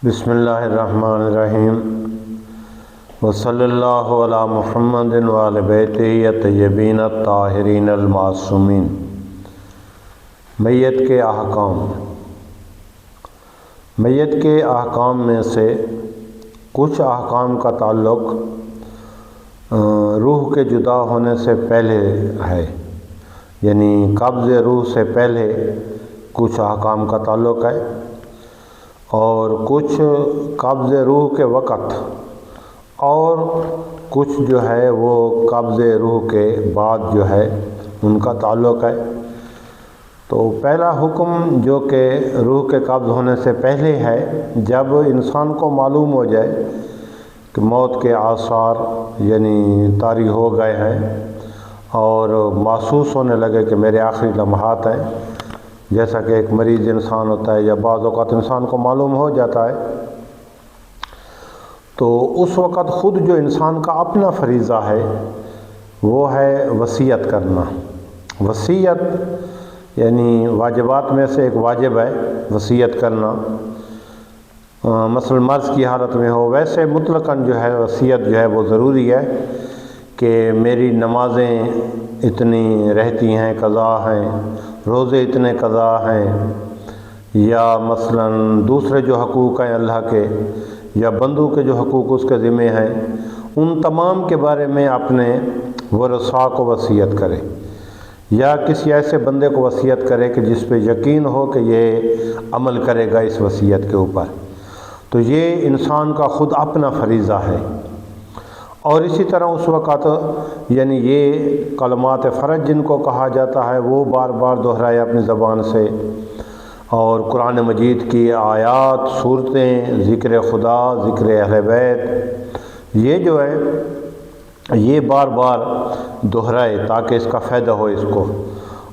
بسم اللہ الرحمن الرحیم وصلی اللہ علی محمد وآل بیتہ الطیبین الطاہرین المعصومین۔ میت کے احکام۔ میت کے احکام میں سے کچھ احکام کا تعلق روح کے جدا ہونے سے پہلے ہے، یعنی قبض روح سے پہلے کچھ احکام کا تعلق ہے، اور کچھ قبض روح کے وقت، اور کچھ جو ہے وہ قبض روح کے بعد جو ہے ان کا تعلق ہے۔ تو پہلا حکم جو کہ روح کے قبض ہونے سے پہلے ہے، جب انسان کو معلوم ہو جائے کہ موت کے آثار یعنی طاری ہو گئے ہیں اور محسوس ہونے لگے کہ میرے آخری لمحات ہیں، جیسا کہ ایک مریض انسان ہوتا ہے یا بعض اوقات انسان کو معلوم ہو جاتا ہے، تو اس وقت خود جو انسان کا اپنا فریضہ ہے وہ ہے وصیت کرنا۔ وصیت یعنی واجبات میں سے ایک واجب ہے وصیت کرنا، مثلا مرض کی حالت میں ہو۔ ویسے مطلقاً جو ہے وصیت جو ہے وہ ضروری ہے کہ میری نمازیں اتنی رہتی ہیں، قضا ہیں، روزے اتنے قضا ہیں، یا مثلا دوسرے جو حقوق ہیں اللہ کے یا بندوں کے جو حقوق اس کے ذمہ ہیں، ان تمام کے بارے میں اپنے ورثاء کو وصیت کرے، یا کسی ایسے بندے کو وصیت کرے کہ جس پہ یقین ہو کہ یہ عمل کرے گا اس وصیت کے اوپر۔ تو یہ انسان کا خود اپنا فریضہ ہے۔ اور اسی طرح اس وقت یعنی یہ کلمات فرض جن کو کہا جاتا ہے وہ بار بار دہرائے اپنی زبان سے، اور قرآن مجید کی آیات، صورتیں، ذکر خدا، ذکر اہل بیت، یہ جو ہے یہ بار بار دہرائے تاکہ اس کا فائدہ ہو اس کو۔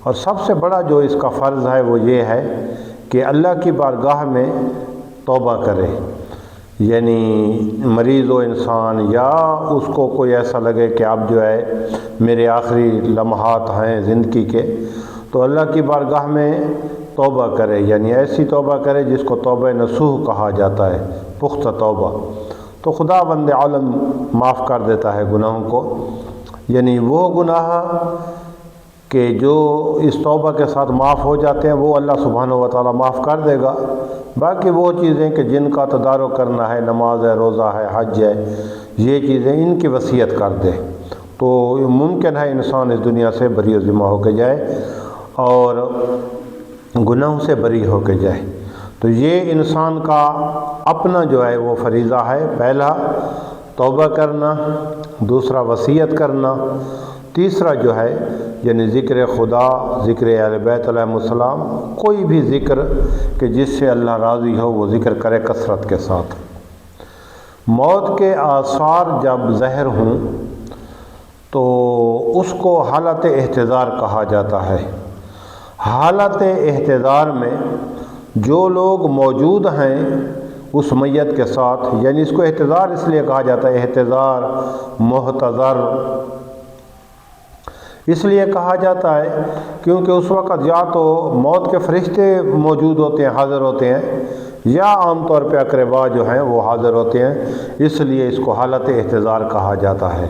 اور سب سے بڑا جو اس کا فرض ہے وہ یہ ہے کہ اللہ کی بارگاہ میں توبہ کرے، یعنی مریض و انسان یا اس کو کوئی ایسا لگے کہ اب جو ہے میرے آخری لمحات ہیں زندگی کے، تو اللہ کی بارگاہ میں توبہ کرے، یعنی ایسی توبہ کرے جس کو توبہ نصوح کہا جاتا ہے، پختہ توبہ۔ تو خدا بند عالم معاف کر دیتا ہے گناہوں کو، یعنی وہ گناہ کہ جو اس توبہ کے ساتھ معاف ہو جاتے ہیں وہ اللہ سبحانہ و تعالیٰ معاف کر دے گا۔ باقی وہ چیزیں کہ جن کا تدارک کرنا ہے، نماز ہے، روزہ ہے، حج ہے، یہ چیزیں ان کی وصیت کر دے تو ممکن ہے انسان اس دنیا سے بری و ذمہ ہو کے جائے اور گناہوں سے بری ہو کے جائے۔ تو یہ انسان کا اپنا جو ہے وہ فریضہ ہے، پہلا توبہ کرنا، دوسرا وصیت کرنا، تیسرا جو ہے یعنی ذکر خدا، ذکر اہل بیت علیہ السلام، کوئی بھی ذکر کہ جس سے اللہ راضی ہو وہ ذکر کرے کثرت کے ساتھ۔ موت کے آثار جب ظاہر ہوں تو اس کو حالت احتضار کہا جاتا ہے۔ حالت احتضار میں جو لوگ موجود ہیں اس میت کے ساتھ، یعنی اس کو احتضار اس لیے کہا جاتا ہے، احتضار، محتضر اس لیے کہا جاتا ہے کیونکہ اس وقت یا تو موت کے فرشتے موجود ہوتے ہیں، حاضر ہوتے ہیں، یا عام طور پہ اقربا جو ہیں وہ حاضر ہوتے ہیں، اس لیے اس کو حالت احتضار کہا جاتا ہے۔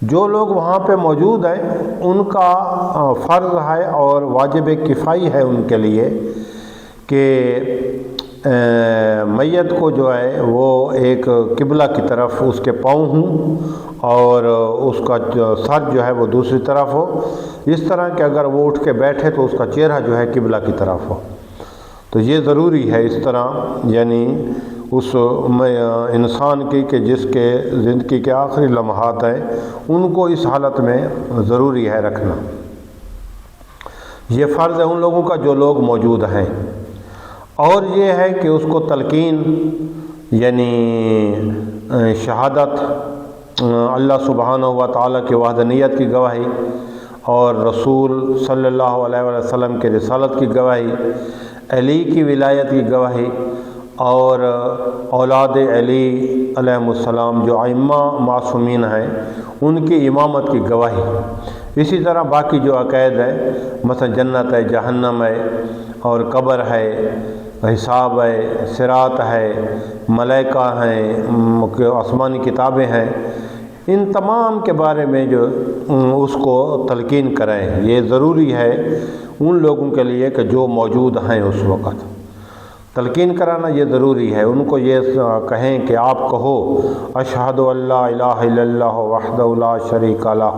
جو لوگ وہاں پہ موجود ہیں ان کا فرض ہے اور واجب کفائی ہے ان کے لیے کہ میت کو جو ہے وہ ایک قبلہ کی طرف اس کے پاؤں ہوں اور اس کا سر جو ہے وہ دوسری طرف ہو، اس طرح کہ اگر وہ اٹھ کے بیٹھے تو اس کا چہرہ جو ہے قبلہ کی طرف ہو۔ تو یہ ضروری ہے اس طرح، یعنی اس انسان کی کہ جس کے زندگی کے آخری لمحات ہیں ان کو اس حالت میں ضروری ہے رکھنا۔ یہ فرض ہے ان لوگوں کا جو لوگ موجود ہیں۔ اور یہ ہے کہ اس کو تلقین یعنی شہادت، اللہ سبحانہ و تعالیٰ کی وحدانیت کی گواہی اور رسول صلی اللہ علیہ وسلم کے رسالت کی گواہی، علی کی ولایت کی گواہی، اور اولاد علی علیہ السلام جو ائمہ معصومین ہیں ان کی امامت کی گواہی۔ اسی طرح باقی جو عقائد ہیں، مثلا جنت ہے، جہنم ہے، اور قبر ہے، حساب ہے، صراط ہے، ملائکہ ہیں، آسمانی کتابیں ہیں، ان تمام کے بارے میں جو اس کو تلقین کریں، یہ ضروری ہے ان لوگوں کے لیے کہ جو موجود ہیں اس وقت۔ تلقین کرانا یہ ضروری ہے، ان کو یہ کہیں کہ آپ کہو اشہد ان لا الہ الا اللہ وحدہ لا شریک لہ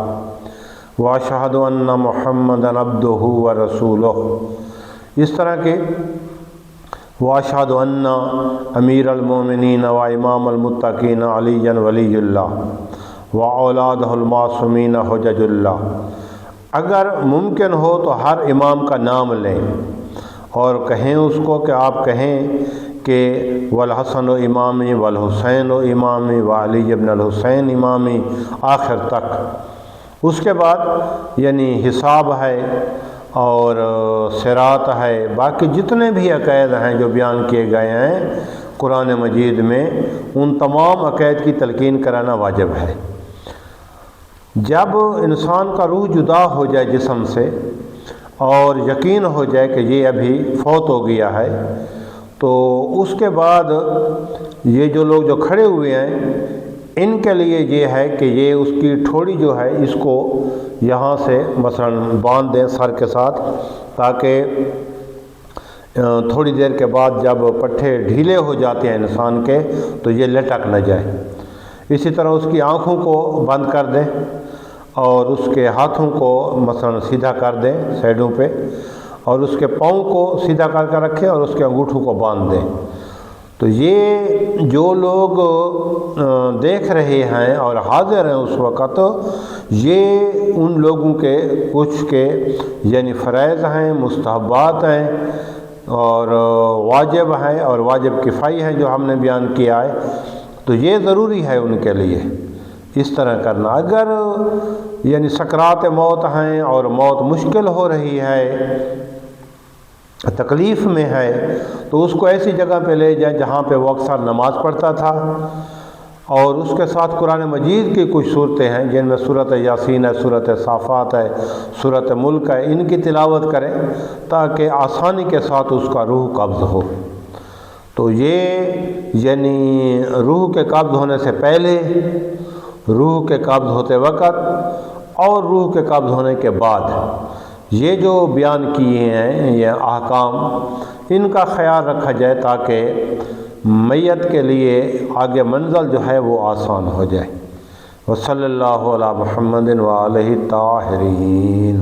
واشہد ان محمدا عبدہ ورسولہ، اس طرح کے واشہد ان امیر المومنین و امام المتقین علی ولی اللہ و اولادہ المعصومین حجج اللہ۔ اگر ممکن ہو تو ہر امام کا نام لیں اور کہیں اس کو کہ آپ کہیں کہ والحسن و امامی والحسین و امامی وعلی ابن الحسین امامی آخر تک۔ اس کے بعد یعنی حساب ہے اور صراط ہے، باقی جتنے بھی عقائد ہیں جو بیان کیے گئے ہیں قرآن مجید میں، ان تمام عقائد کی تلقین کرانا واجب ہے۔ جب انسان کا روح جدا ہو جائے جسم سے اور یقین ہو جائے کہ یہ ابھی فوت ہو گیا ہے، تو اس کے بعد یہ جو لوگ جو کھڑے ہوئے ہیں ان کے لیے یہ ہے کہ یہ اس کی ٹھوڑی جو ہے اس کو یہاں سے مثلا باندھ دیں سر کے ساتھ، تاکہ تھوڑی دیر کے بعد جب پٹھے ڈھیلے ہو جاتے ہیں انسان کے تو یہ لٹک نہ جائے۔ اسی طرح اس کی آنکھوں کو بند کر دیں اور اس کے ہاتھوں کو مثلا سیدھا کر دیں سائڈوں پہ، اور اس کے پاؤں کو سیدھا کر کے رکھیں اور اس کے انگوٹھوں کو باندھ دیں۔ تو یہ جو لوگ دیکھ رہے ہیں اور حاضر ہیں اس وقت، یہ ان لوگوں کے کچھ کے یعنی فرائض ہیں، مستحبات ہیں اور واجب ہیں اور واجب کفائی ہیں جو ہم نے بیان کیا ہے، تو یہ ضروری ہے ان کے لیے اس طرح کرنا۔ اگر یعنی سکرات موت ہیں اور موت مشکل ہو رہی ہے، تکلیف میں ہے، تو اس کو ایسی جگہ پہ لے جائیں جہاں پہ وہ اکثر نماز پڑھتا تھا، اور اس کے ساتھ قرآن مجید کی کچھ صورتیں ہیں جن میں سورۃ یاسین ہے، سورۃ صافات ہے، سورۃ ملک ہے، ان کی تلاوت کریں تاکہ آسانی کے ساتھ اس کا روح قبض ہو۔ تو یہ یعنی روح کے قبض ہونے سے پہلے، روح کے قبض ہوتے وقت اور روح کے قبض ہونے کے بعد یہ جو بیان کیے ہیں یہ احکام، ان کا خیال رکھا جائے تاکہ میت کے لیے آگے منزل جو ہے وہ آسان ہو جائے۔ وصلی اللہ علی محمد وآلہ الطاہرین۔